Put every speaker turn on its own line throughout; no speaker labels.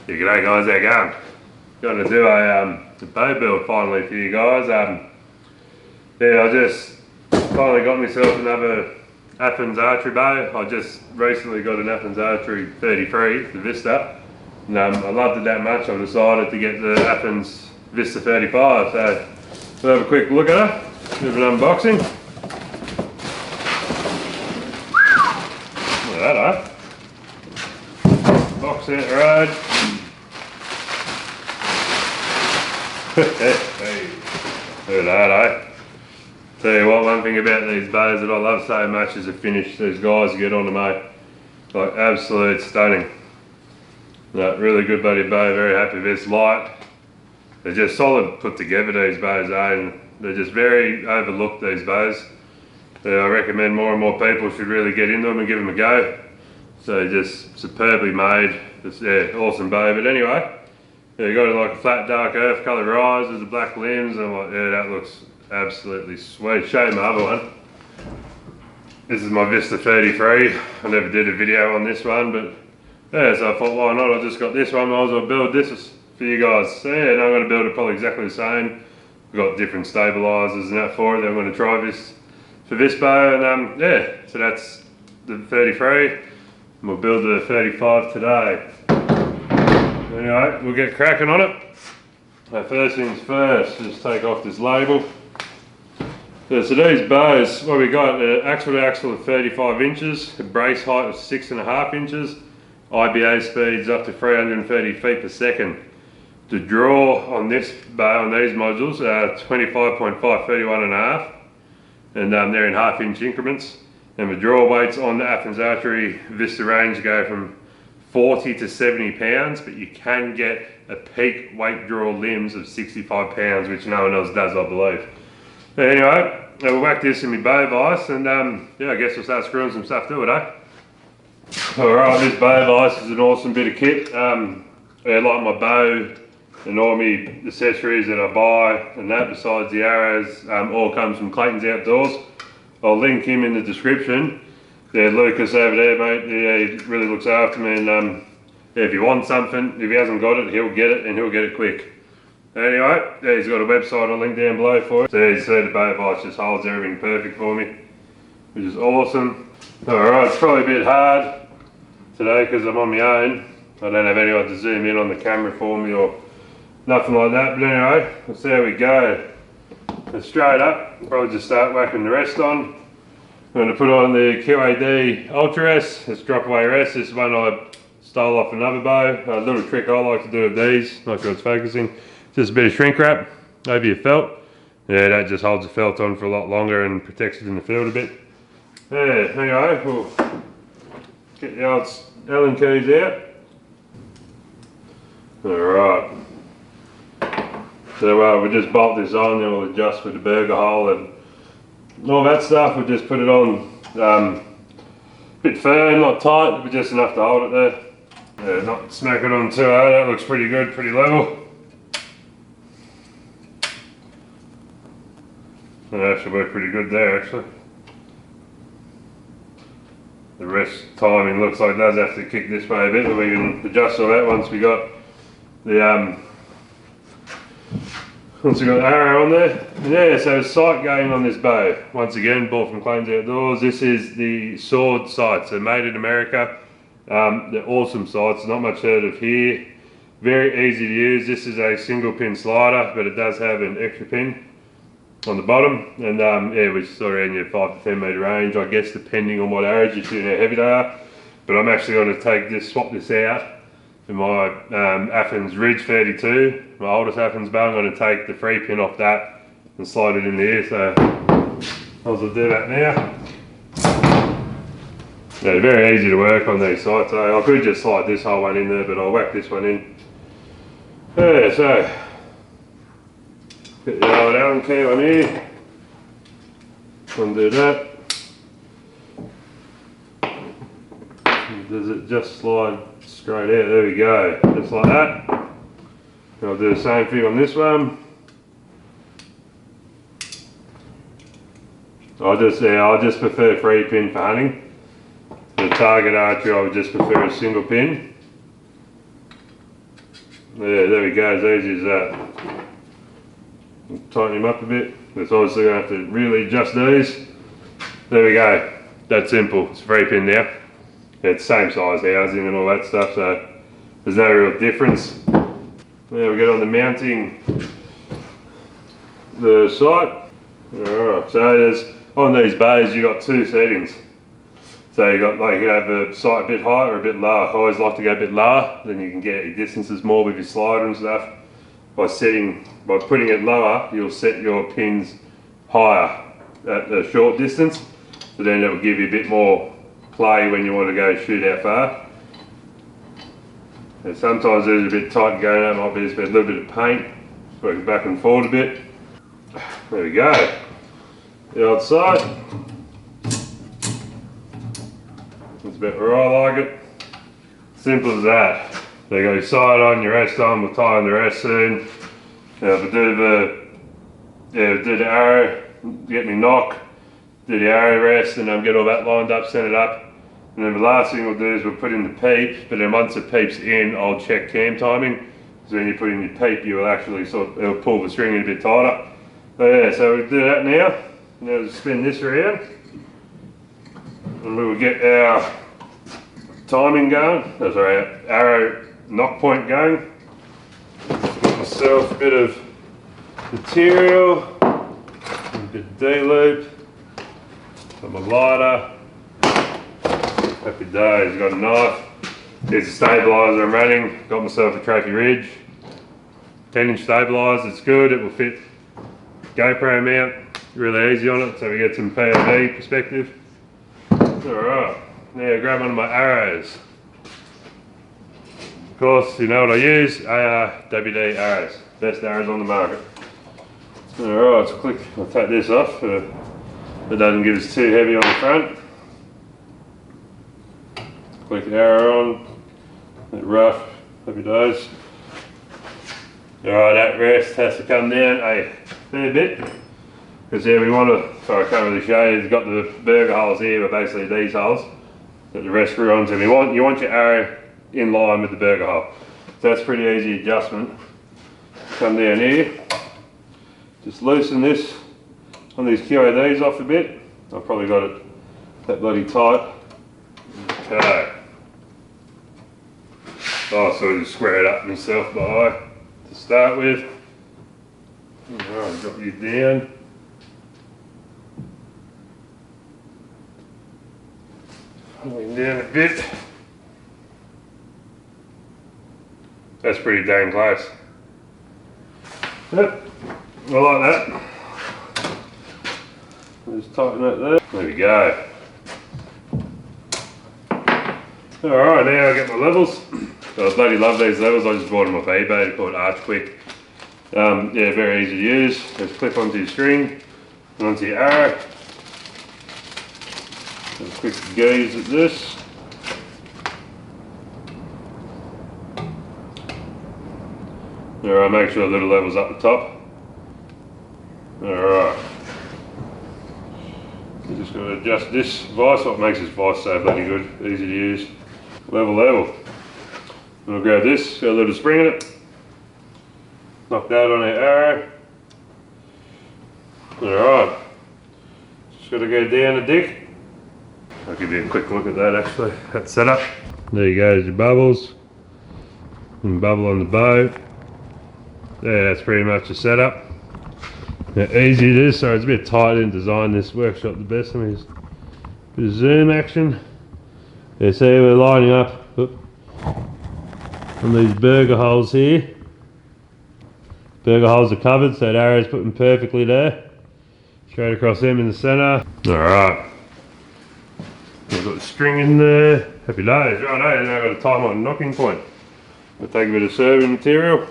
Yeah, g'day guys, how you going? Going to do a bow build finally for you guys. Yeah, I just finally got myself another Athens Archery bow. I just recently got an Athens Archery 33, the Vista. And I loved it that much, I decided to get the Athens Vista 35. So we'll have a quick look at it, do an unboxing. Look at that, eh? Box set right. Hey, look at that, eh? Tell you what, one thing about these bows that I love so much is the finish these guys get on them, mate. Like, absolute stunning. No, really good buddy bow, very happy with this. Light. They're just solid put together, these bows, eh? And they're just very overlooked, these bows. So I recommend more and more people should really get into them and give them a go. So just superbly made, just, yeah, awesome bow. But anyway, yeah, you got like a flat dark earth colour rise with the black limbs, and I'm like, yeah, that looks absolutely sweet. Show you my other one. This is my Vista 33. I never did a video on this one, but yeah, so I thought, why not? I just got this one, might as well build this for you guys. So yeah, and I'm going to build it probably exactly the same. We've got different stabilisers and that for it. Then I'm going to try this for this bow, and yeah, so that's the 33. And we'll build the 35 today. Anyway, we'll get cracking on it. So first things first, just take off this label. Yeah, so these bows, what we got, axle to axle of 35 inches, a brace height of 6.5 inches, IBA speeds up to 330 feet per second. The draw on this bow, on these modules, are 25.5, 31.5, and they're in half-inch increments. And the draw weights on the Athens Archery Vista range go from 40 to 70 pounds, but you can get a peak weight draw limbs of 65 pounds, which no one else does, I believe. But anyway, we'll whack this in my bow vise, and yeah, I guess we'll start screwing some stuff to it, eh? Alright, this bow vise is an awesome bit of kit. Yeah, like my bow and all my accessories that I buy, and that besides the arrows, all comes from Clayton's Outdoors. I'll link him in the description. Yeah, Lucas over there, mate, yeah, he really looks after me, and yeah, if you want something, if he hasn't got it, he'll get it, and he'll get it quick. Anyway, yeah, he's got a website I'll link down below for it. So yeah, you see the bow vise just holds everything perfect for me, which is awesome. Alright, it's probably a bit hard today because I'm on my own. I don't have anyone to zoom in on the camera for me or nothing like that, but anyway, let's see how we go. And straight up, probably just start whacking the rest on. I'm going to put on the QAD Ultra S, this drop away rest. This is one I stole off another bow. A little trick I like to do with these, not sure it's focusing, just a bit of shrink wrap over your felt. Yeah, that just holds the felt on for a lot longer and protects it in the field a bit. Yeah, anyway, we'll get the old Allen keys out. Alright. So we'll just bolt this on, then we'll adjust with the burger hole and all that stuff. We'll just put it on a bit firm, not tight, but just enough to hold it there. Yeah, not smack it on too hard. That looks pretty good, pretty level. And that should work pretty good there actually. The rest timing looks like it does have to kick this way a bit, but we can adjust all that once we got the once we got the arrow on there. And yeah, so sight going on this bow. Once again, bought from Clayton's Outdoors. This is the sword sights. They're made in America. They're awesome sights, not much heard of here. Very easy to use. This is a single pin slider, but it does have an extra pin on the bottom. And yeah, which is sort of in your 5 to 10 metre range, I guess, depending on what arrows you're shooting, how heavy they are. But I'm actually going to take this, swap this out for my Athens Ridge 32, my oldest Athens bow. I'm going to take the 3 pin off that and slide it in here, so I'll do that now. Yeah, very easy to work on these sights. I could just slide this whole one in there, but I'll whack this one in. Yeah, so get the old Allen key on here, undo that. Does it just slide straight out? There we go, just like that. And I'll do the same thing on this one. I just prefer 3 pin for hunting. The target archery I would just prefer a single pin. Yeah, there we go, as easy as that. Tighten him up a bit. It's obviously going to have to really adjust these. There we go. That's simple. It's 3-pin now. Yeah, it's same size housing and all that stuff, so there's no real difference. Now we get on the mounting the sight. Alright, so there's, on these bays you got 2 settings. So you got, like, you can have the sight a bit higher or a bit lower. I always like to go a bit lower, then you can get your distances more with your slider and stuff. By putting it lower, you'll set your pins higher at a short distance, so then it will give you a bit more play when you want to go shoot out far. And sometimes there's a bit tight going out, might be just a little bit of paint, working back and forward a bit. There we go. The old sight. That's about where I like it. Simple as that. So you got your sight on, your rest on, we'll tie on the rest soon. We'll do the arrow, get me knock, do the arrow rest, and then get all that lined up, set it up. And then the last thing we'll do is we'll put in the peep, but then once the peep's in, I'll check cam timing. So when you put in your peep, you will actually it'll pull the string in a bit tighter. So yeah, so we'll do that now. Now we'll spin this around. And we will get our timing going, that's our arrow knock point going. Get myself a bit of material, a bit of D-loop, got my lighter, happy days, got a knife, here's the stabiliser I'm running, got myself a Trophy Ridge, 10-inch stabiliser, it's good, it will fit GoPro mount, really easy on it, so we get some POV perspective. Alright, now grab one of my arrows. Of course, you know what I use, ARWD arrows, best arrows on the market. Alright, so I'll take this off, so it doesn't get us too heavy on the front. Click the arrow on, a bit rough, happy days. Alright, that rest has to come down a fair bit, because here we want to, sorry I can't really show you, it's got the burger holes here, but basically these holes that the rest grew onto. You want your arrow in line with the burger hole. So that's pretty easy adjustment. Come down here, just loosen this on these QADs off a bit. I've probably got it that bloody tight. Okay. I'll sort of square it up myself by eye to start with. Alright, drop you down. Moving down a bit. That's pretty dang close. Yep, I like that. Just tighten that there. There we go. Alright, now I get my levels. So I bloody love these levels, I just bought them off eBay, they're called ArchQuick. Yeah, very easy to use. Just clip onto your string and onto your arrow. Just quick gaze at this. Alright, make sure the little level's up the top. Alright. You just got to adjust this vise, what makes this vise so bloody good, easy to use. Level. And we'll grab this, got a little spring in it. Knock that on our arrow. Alright. Just got to go down a dick. I'll give you a quick look at that actually, that setup. There you go, there's your bubbles. And bubble on the bow. There, that's pretty much the setup. Now easy it is, so it's a bit tight in design this workshop the best. Let me just bit of zoom action. Yeah, see we're lining up on these burger holes here. Burger holes are covered, so that arrow's putting perfectly there. Straight across them in the centre. Alright. We've got the string in there. Happy days. Right, now I've got to tie my knocking point. I'll take a bit of serving material.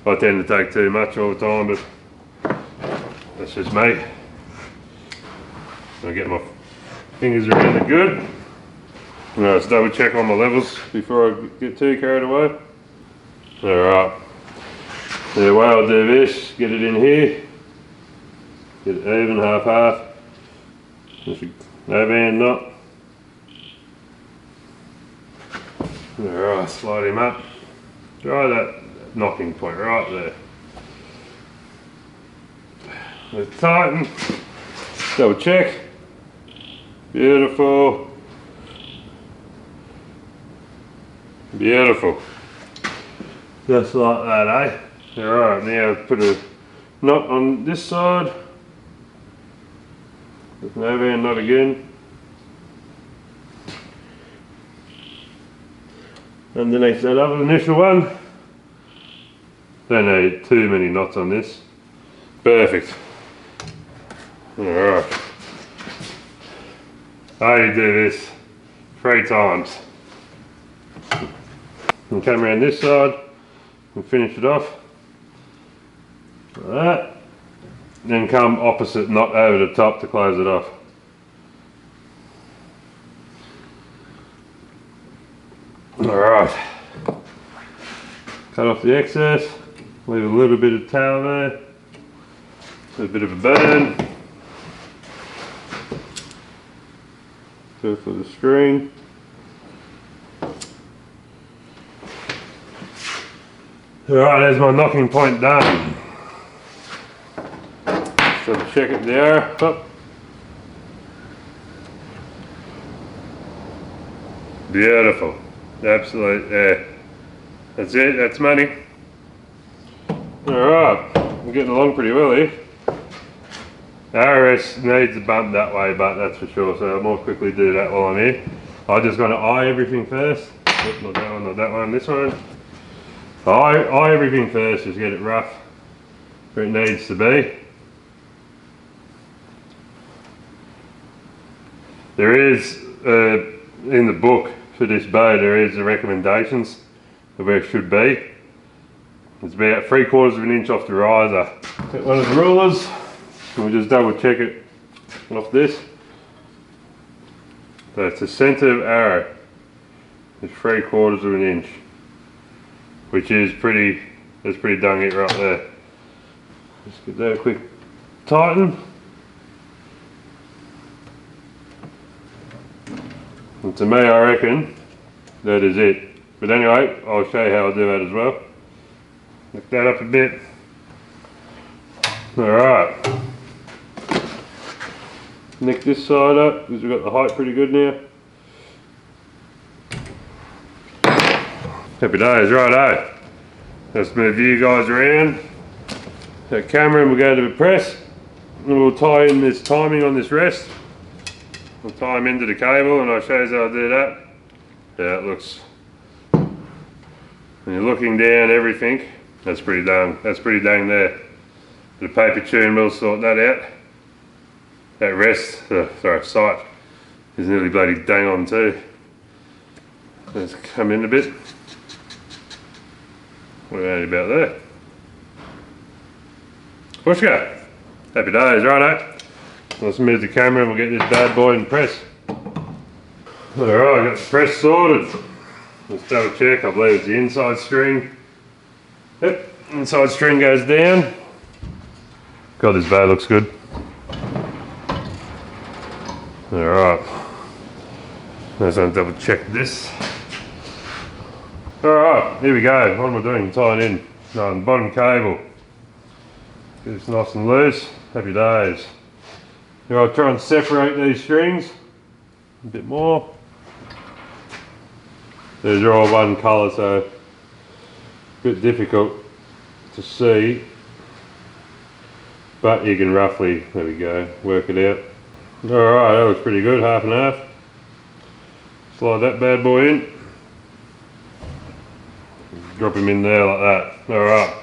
I tend to take too much all the time, but that's just me. I'll get my fingers around it good. Now let's double check on my levels before I get too carried away. Alright. The way I'll do this, get it in here. Get it even, half. No band knot. Alright, slide him up. Try that knocking point right there. Let's tighten. Double check. Beautiful. Beautiful. Just like that, eh? Alright, now put a knot on this side. There's an overhand knot again. Underneath that other initial one. Don't need too many knots on this. Perfect. Alright. I only do this 3 times. And come around this side and finish it off. Like that. Then come opposite knot over the top to close it off. Alright. Cut off the excess. Leave a little bit of tail there. A bit of a burn. Do it for the string. Alright, there's my knocking point done. So check it there. Up. Beautiful. Absolute, yeah. That's it, that's money. Alright, we're getting along pretty well here. RS needs a bump that way, but that's for sure, so I'll more quickly do that while I'm here. I just got to eye everything first. Oops, not that one, not that one, this one. Eye everything first, just get it rough where it needs to be. There is, in the book for this bow, there is the recommendations of where it should be. It's about 3/4 of an inch off the riser. Get one of the rulers, and we'll just double check it off this. So it's the centre of arrow. It's 3/4 of an inch, which is pretty, that's pretty dang it right there. Just give that a quick tighten. And to me, I reckon that is it. But anyway, I'll show you how I do that as well. Lift that up a bit. Alright. Nick this side up because we've got the height pretty good now. Happy days, righto. Let's move you guys around. That camera, and we'll go to the press. And we'll tie in this timing on this rest. We'll tie them into the cable and I'll show you how I do that. Yeah, it looks, when you're looking down everything, that's pretty dang there. The paper tune will sort that out. That rest, sight is nearly bloody dang on too. Let's come in a bit. We're only about there. Pushka. Happy days, righto. Let's move the camera and we'll get this bad boy in press. Alright, I got the press sorted. Let's double check, I believe it's the inside string. Yep, inside string goes down. God, this bow looks good. Alright. Let's double check this. Alright, here we go. What am I doing? Tying in the bottom cable. Get this nice and loose. Happy days. Now I'll try and separate these strings a bit more. These are all one colour, so a bit difficult to see, but you can roughly, there we go, work it out. Alright, that looks pretty good, half and half. Slide that bad boy in. Drop him in there like that. Alright,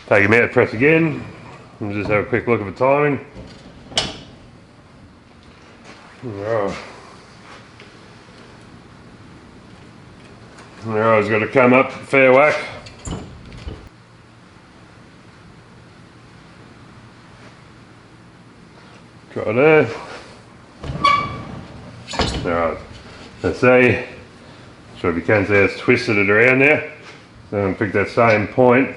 take him out, press again, and just have a quick look at the timing. Alright. Alright, it's got to come up fair whack. Try there. Alright, let's see. So if you can see it's twisted it around there. Then pick that same point,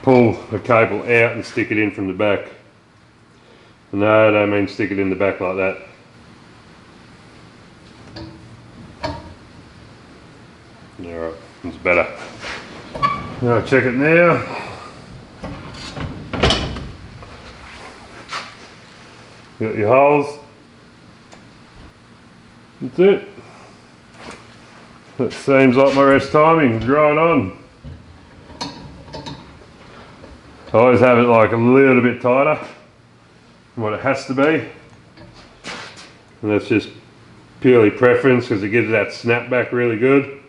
pull the cable out and stick it in from the back. No, I don't mean stick it in the back like that. Alright, it's better. Now check it now. You got your holes. That's it. That seems like my rest timing, drawing on. I always have it like a little bit tighter than what it has to be. And that's just purely preference because it gives that snap back really good.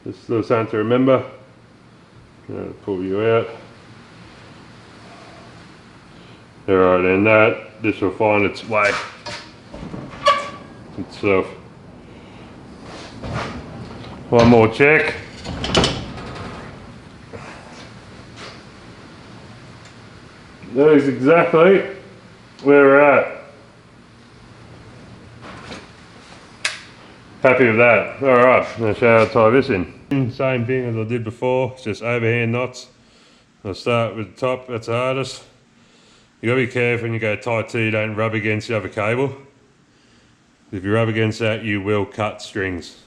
Just a little something to remember. Pull you out. Alright, and this will find its way itself. One more check. That is exactly where we're at. Happy with that. Alright, I'm going to show you how to tie this in. Same thing as I did before, it's just overhand knots. I'll start with the top, that's the hardest. You gotta be careful when you go tight too, you don't rub against the other cable. If you rub against that, you will cut strings.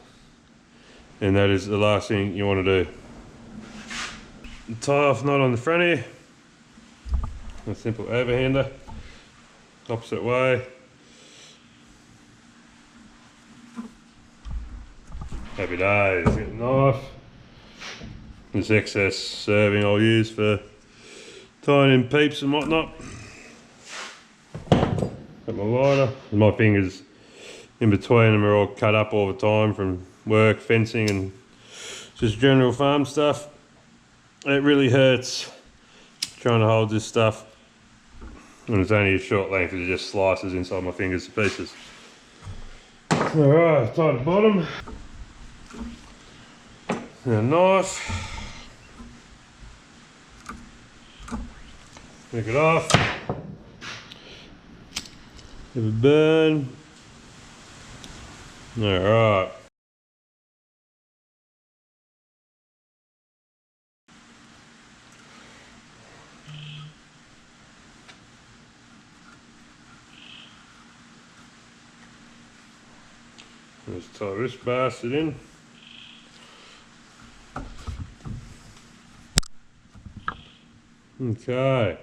And that is the last thing you want to do. Tie off knot on the front here. A simple overhander. Opposite way. Happy days. Get a knife. This excess serving I'll use for tying in peeps and whatnot. Got my lighter. And my fingers in between them are all cut up all the time from work, fencing and just general farm stuff. It really hurts trying to hold this stuff when it's only a short length, it just slices inside my fingers to pieces. Alright, tie the bottom. And a knife. Pick it off. Give it a burn. Alright. Let's tie this bastard in. Okay.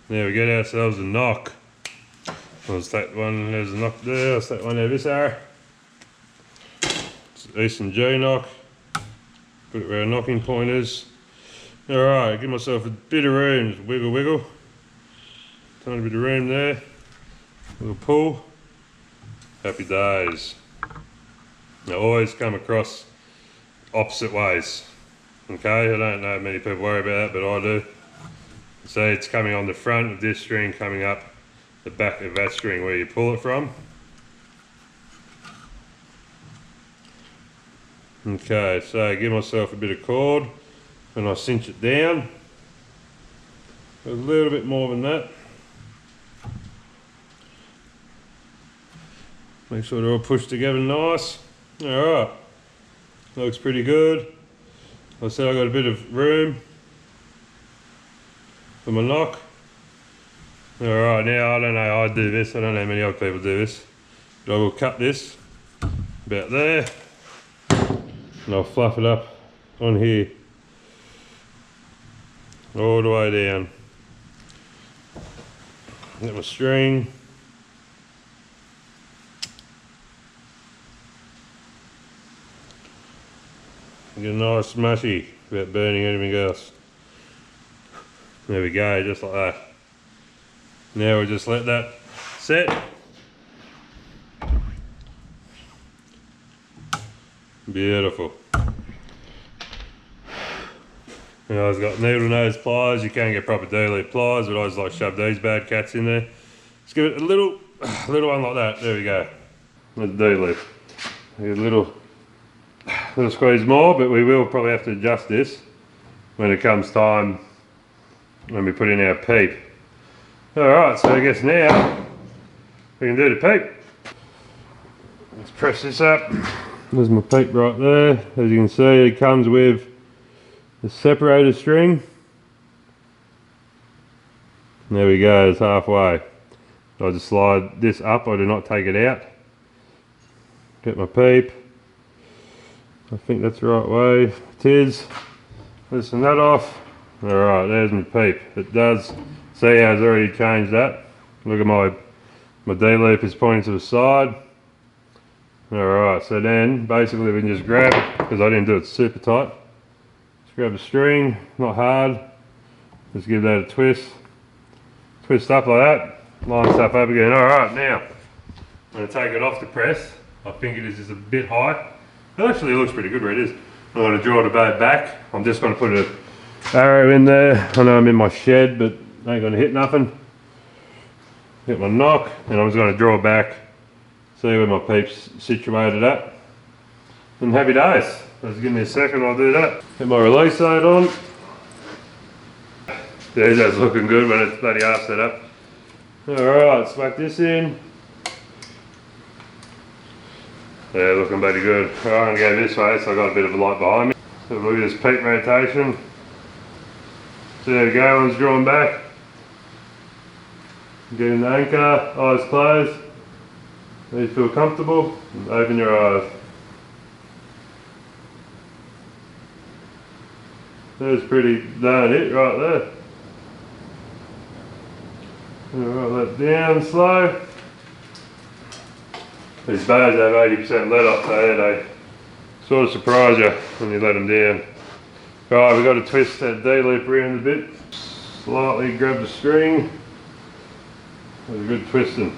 Now we get ourselves a knock. Let's take one, there's a knock there, let's take one out of this arrow. It's an Eastern G knock. Put it where our knocking point is. Alright, give myself a bit of room, just wiggle wiggle. Tiny bit of room there. Little pull. Happy days. Now always come across opposite ways. Okay, I don't know many people worry about that, but I do. So it's coming on the front of this string, coming up the back of that string where you pull it from. Okay, so give myself a bit of cord and I cinch it down. A little bit more than that. Make sure they're all pushed together nice. Alright, looks pretty good. I said I got a bit of room for my knock. Alright, now I don't know, I do this, I don't know many other people do this. But I will cut this about there and I'll fluff it up on here all the way down. Get my string. Get a nice mushy without burning anything else. There we go, just like that. Now we'll just let that set. Beautiful. Now I've got needle nose pliers. You can get proper D-loop pliers, but I just like shove these bad cats in there. Just give it a little one like that. There we go. That's D-loop. A little squeeze more, but we will probably have to adjust this when it comes time when we put in our peep. Alright, so I guess now we can do the peep. Let's press this up. There's my peep right there. As you can see, it comes with the separator string. There we go, it's halfway. I just slide this up, I do not take it out. Get my peep. I think that's the right way. It is. Listen that off. Alright, there's my Peep. It does. See how it's already changed that. Look at my D loop is pointing to the side. Alright, so then basically we can just grab, because I didn't do it super tight. Just grab the string, not hard. Just give that a twist. Twist up like that. Line stuff up again. Alright, now I'm going to take it off the press. I think it is just a bit high. It actually looks pretty good where it is. I'm going to draw the bow back. I'm just going to put an arrow in there. I know I'm in my shed, but I ain't going to hit nothing. Hit my knock, and I'm just going to draw back, see where my Peep's situated at. And happy days. Just give me a second, I'll do that. Get my release load on. Yeah, that's looking good when it's bloody half set up. Alright, let's whack this in. Yeah, looking bloody good. Alright, I'm going to go this way, so I've got a bit of a light behind me. So look at this Peep rotation. So there we go, one's drawn back. Getting the anchor, eyes closed. You feel comfortable, and open your eyes. There's pretty darn it right there. Alright, let down slow. These bows have 80% let off, so they sort of surprise you when you let them down. Right, we've got to twist that D loop around a bit. Slightly grab the string. With a good twisting.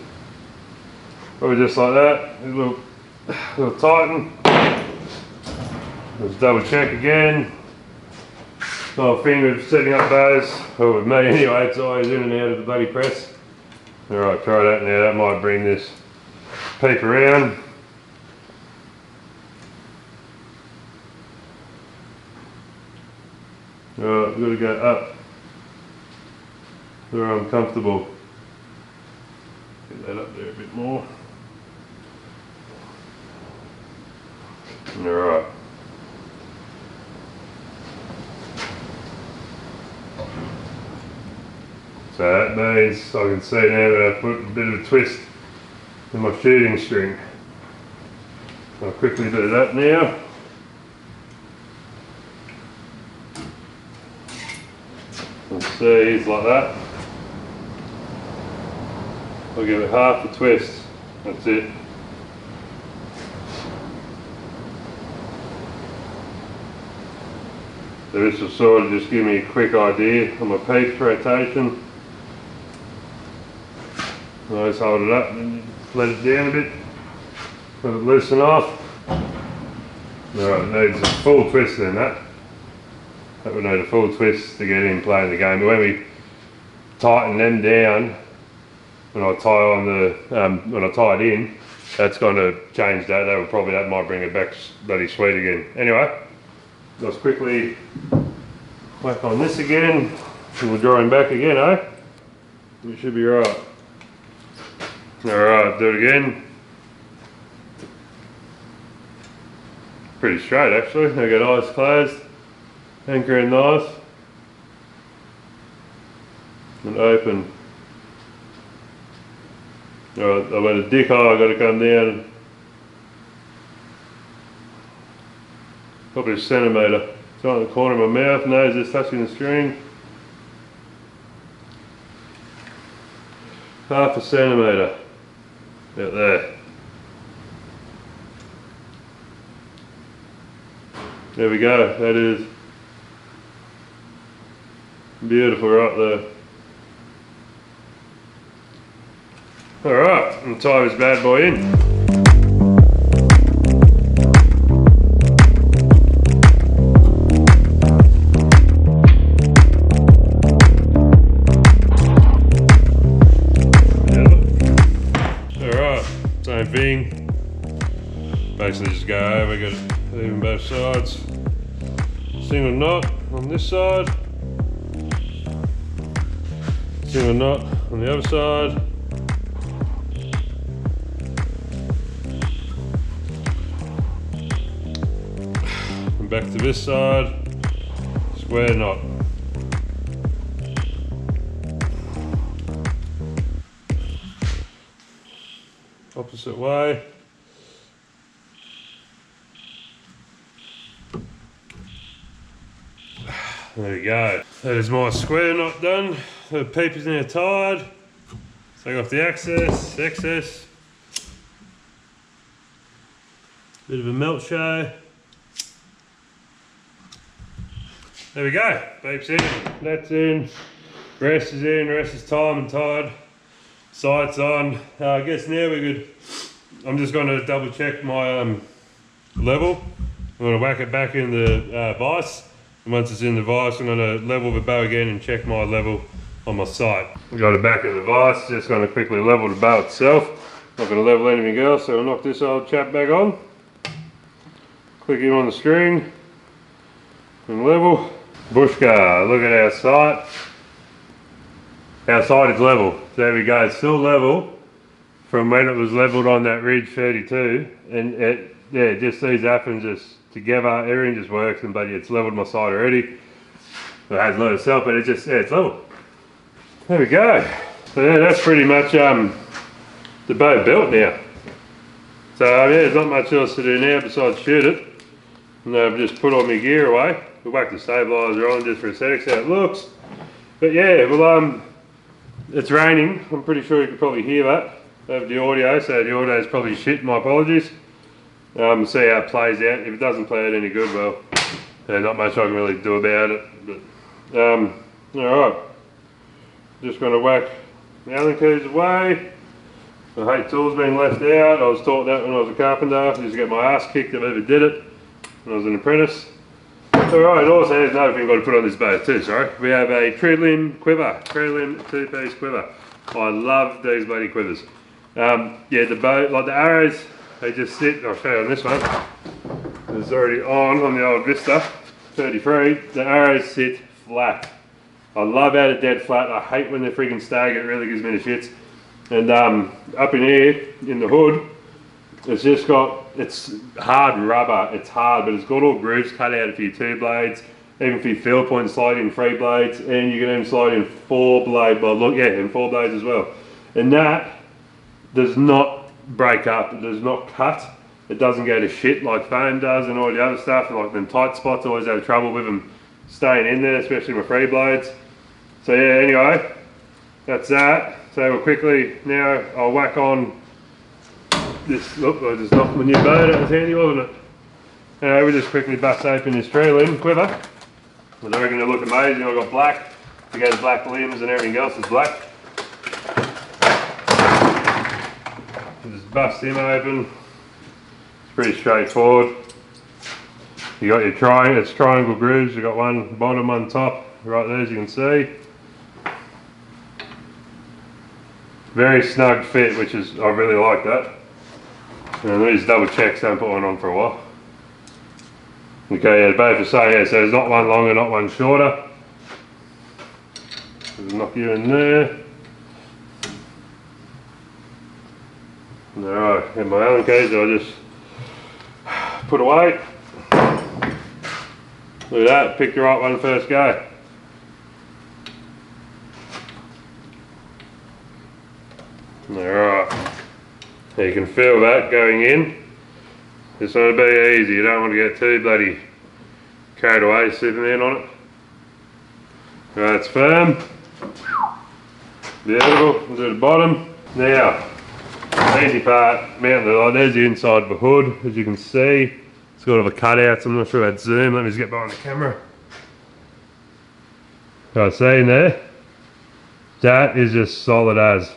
Probably just like that. A little tighten. Let's double check again. Whole thing with setting up bows, or with me anyway, it's always in and out of the bloody press. Alright, try that now, that might bring this Peep around. Alright, we've got to go up where I'm comfortable. Get that up there a bit more. Alright. So that means I can see now that I put a bit of a twist in my shooting string. I'll quickly do that now. Let's see, it's like that. I'll give it half a twist. That's it. So this will sort of just give me a quick idea on my Peep rotation. I just hold it up and let it down a bit. Let it loosen off. Alright, it needs a full twist then that. That would need a full twist to get in playing the game. But when we tighten them down, when I tie on the when I tie it in, that's going to change that. That might bring it back bloody sweet again. Anyway, let's quickly whack on this again, and we'll draw him back again, eh? We should be right. Alright, do it again. Pretty straight actually. I got eyes closed, anchoring nice, and open. Alright, I went a dick high, I've got to come down probably a centimetre. It's on the corner of my mouth, nose is touching the string. Half a centimetre. About there. There we go, that is beautiful right there. Alright, I'm tie this bad boy in. Alright, same thing. Basically just go over, got it even both sides. Single knot on this side. Single knot on the other side. And back to this side. Square knot. Opposite way. There we go. That is my square knot done. The Peep is now tied. Take off the excess. Bit of a melt show. There we go. Peep's in. That's in. Rest is in. Rest is time and tied. Sights on. I guess now we're good. I'm just going to double check my level. I'm going to whack it back in the vise. And once it's in the vise, I'm going to level the bow again and check my level on my sight. I've got it back in the vise. Just going to quickly level the bow itself. Not going to level anything else, so I'll knock this old chap back on. Click in on the string and level. Bushka, look at our sight. Our sight is level. There we go, it's still level from when it was leveled on that ridge 32, and yeah, just these happen just together, everything just works, and but it's leveled my sight already. It has leveled itself, but it just, yeah, it's level. There we go. So yeah, that's pretty much the bow built now. So yeah, there's not much else to do now besides shoot it. And I've just put all my gear away. We'll whack the stabilizer on just for aesthetics, how it looks. But yeah, well it's raining. I'm pretty sure you can probably hear that over the audio, so the audio is probably shit, my apologies. See how it plays out. If it doesn't play out any good, well, not much I can really do about it. But alright, just going to whack the Allen keys away. I hate tools being left out. I was taught that when I was a carpenter. I used to get my ass kicked if I ever did it when I was an apprentice. Alright, also there's another thing I've got to put on this bow too, sorry. We have a tree limb quiver, tree limb 2-piece quiver. I love these bloody quivers. Yeah, the bow, like the arrows, they just sit, I'll show you on this one. It's already on the old Vista 33. The arrows sit flat. I love how they're dead flat. I hate when they're freaking stag, it really gives me the shits. And up in here, in the hood, it's just got, it's hard rubber, it's hard, but it's got all grooves cut out for your 2 blades, even for your field point, slide in 3 blades, and you can even slide in 4 blade, well look, yeah, in 4 blades as well. And that does not break up, it does not cut, it doesn't go to shit like foam does and all the other stuff, like them tight spots, I always have trouble with them staying in there, especially with 3 blades. So yeah, anyway, that's that. So we'll quickly, now I'll whack on this, look, I just knocked my new bow, that was handy, wasn't it? We'll just quickly bust open this tree limb quiver. I reckon it'll look amazing. I've got black, to go to black limbs and everything else is black. Just bust him open. It's pretty straightforward. You got your triangle grooves, you've got one bottom, one top, right there as you can see. Very snug fit, which is, I really like that. And these double checks, don't put one on for a while. Okay, yeah, both the same, yeah, so there's not one longer, not one shorter. Just knock you in there. Alright, and my Allen keys I'll just put away. Look at that, pick the right one first go. Alright, you can feel that going in. It's not going to be easy, you don't want to get too bloody carried away, Superman on it. Alright, it's firm. Beautiful, we'll do the bottom. Now, handy part, mount the, there's the inside of the hood, as you can see. It's got all the cutouts, I'm not sure about zoom, let me just get behind the camera. Can I see in there? That is just solid as.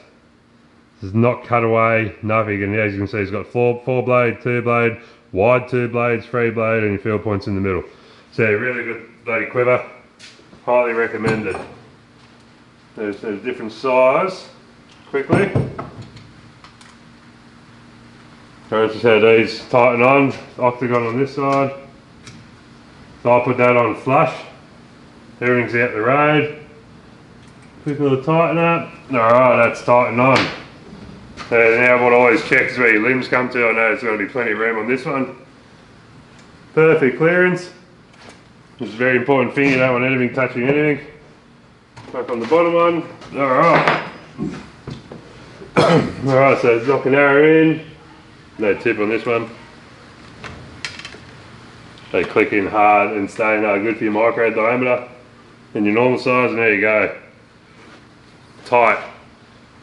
This is not cut away, nothing, and as you can see it's got 4 blade, 2 blade, wide 2 blades, 3 blade, and your field points in the middle. So really good bloody quiver, highly recommended. There's a different size, quickly. So just how these tighten on, octagon on this side. So I'll put that on flush, everything's out the road. Quick little tighten up, alright, that's tightened on. So now what I always check is where your limbs come to. I know there's going to be plenty of room on this one. Perfect clearance. This is a very important thing, you don't want anything touching anything. Back on the bottom one. Alright. Alright, so knock an arrow in. No tip on this one. They click in hard and stay good for your micro diameter. and your normal size, and there you go. Tight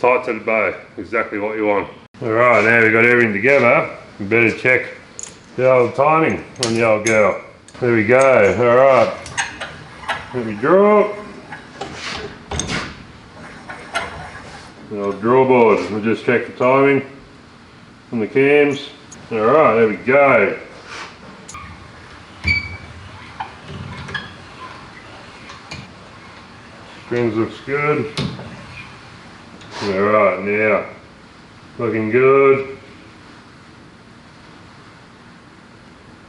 to the bow, exactly what you want. Alright, now we've got everything together, we better check the old timing on the old girl. There we go. Alright, let me draw. The old draw board, we'll just check the timing on the cams. Alright, there we go. Strings looks good. Alright, now, looking good.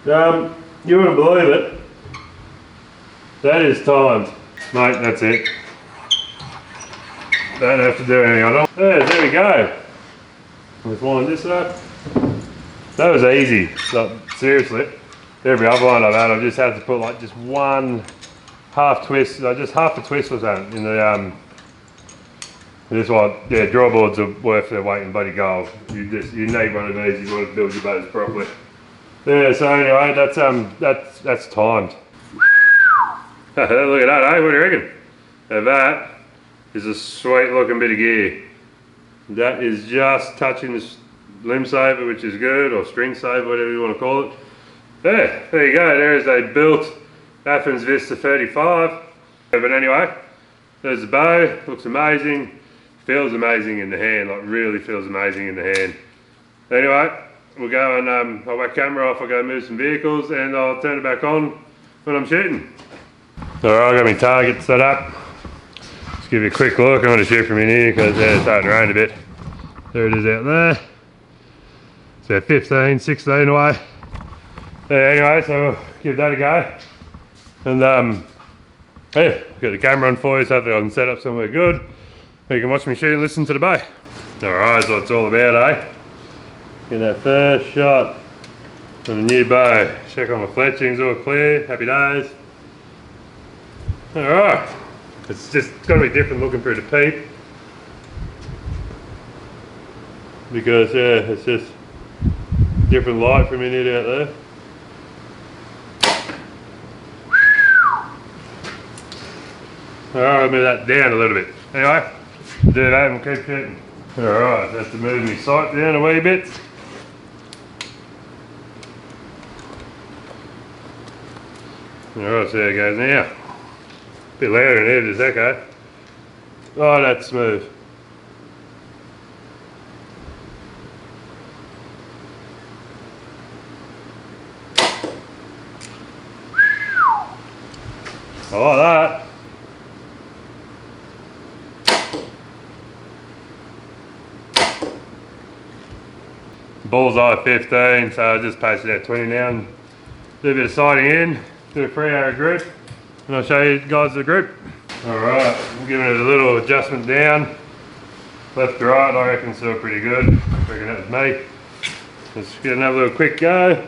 You wouldn't believe it. That is timed. Mate, that's it. Don't have to do anything on it. There we go. Let's line this up. That was easy. Like, seriously. Every other one I've had, I've just had to put like just one half twist, like just half a twist was that in the this one, yeah, draw boards are worth their weight in bloody gold. You need one of these if you want to build your bows properly. Yeah, so anyway, that's timed. Look at that, eh? What do you reckon? Now that is a sweet looking bit of gear. That is just touching the limb saver, which is good, or string saver, whatever you want to call it. Yeah, there you go. There is a built Athens Vista 35. But anyway, there's the bow. Looks amazing. Feels amazing in the hand. Like really feels amazing in the hand. Anyway, we'll go and I'll whack camera off. I'll go move some vehicles and I'll turn it back on when I'm shooting. Alright, I've got my target set up. Just give you a quick look. I'm going to shoot from in here because it's starting to rain a bit. There it is out there. It's about 15, 16 away. Anyway, so we'll give that a go. And yeah, got the camera on for you so that I can set up somewhere good. You can watch me shoot and listen to the bow. Alright, so it's all about, eh? Get that first shot on the new bow. Check on my fletchings, all clear, happy days. Alright, it's got to be different looking through the Peep. Because yeah, it's just different light from in it out there. Alright, I'll move that down a little bit. Anyway, do that and keep shooting. Alright, have to move my sight down a wee bit. Alright, so there it goes now. A bit louder in here, does that go? Oh, that's smooth. I like that. Bullseye 15, so I just pasted out 20 now and do a bit of sighting in, do a 3-arrow group, and I'll show you guys the group. Alright, I'm giving it a little adjustment down, left to right. I reckon it's still pretty good. I reckon that was me. Let's get another little quick go.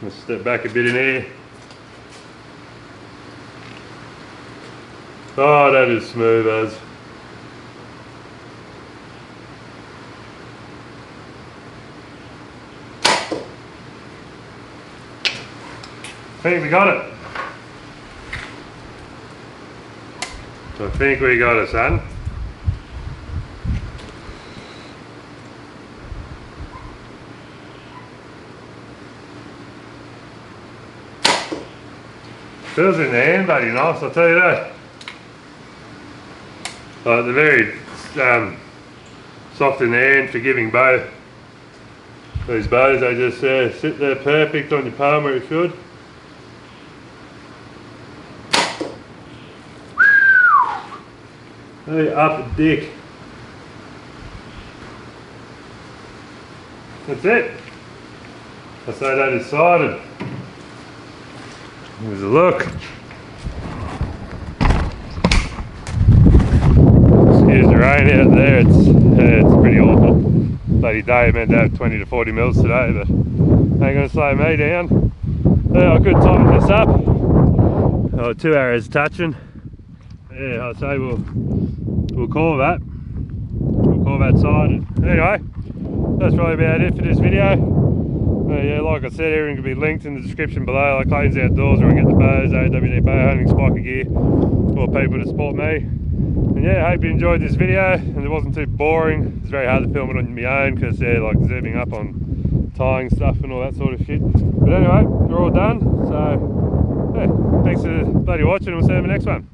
Let's step back a bit in here. Oh, that is smooth as. I think we got it. I think we got it, son. Feels in the hand, buddy, nice, I'll tell you that. Like they're very soft in the hand, forgiving bow. These bows, they just sit there perfect on your palm where it should. Hey, up a dick. That's it. I say that is sighted. Here's a look. Excuse the rain out there, it's pretty awful. Bloody day, meant to have 20 to 40 mils today, but ain't gonna slow me down. I could tighten this up. Oh, 2 arrows touching. Yeah, I'd say we'll call that. We'll call that sighted. Anyway, that's probably about it for this video. Yeah, like I said, everything can be linked in the description below, like Clayton's Outdoors, where I get the bows, ARWD bow hunting, SPIKA gear, for people to support me. And yeah, I hope you enjoyed this video, and it wasn't too boring. It's very hard to film it on my own, because yeah, like zooming up on tying stuff and all that sort of shit. But anyway, we're all done, so yeah, thanks for bloody watching, and we'll see you in the next one.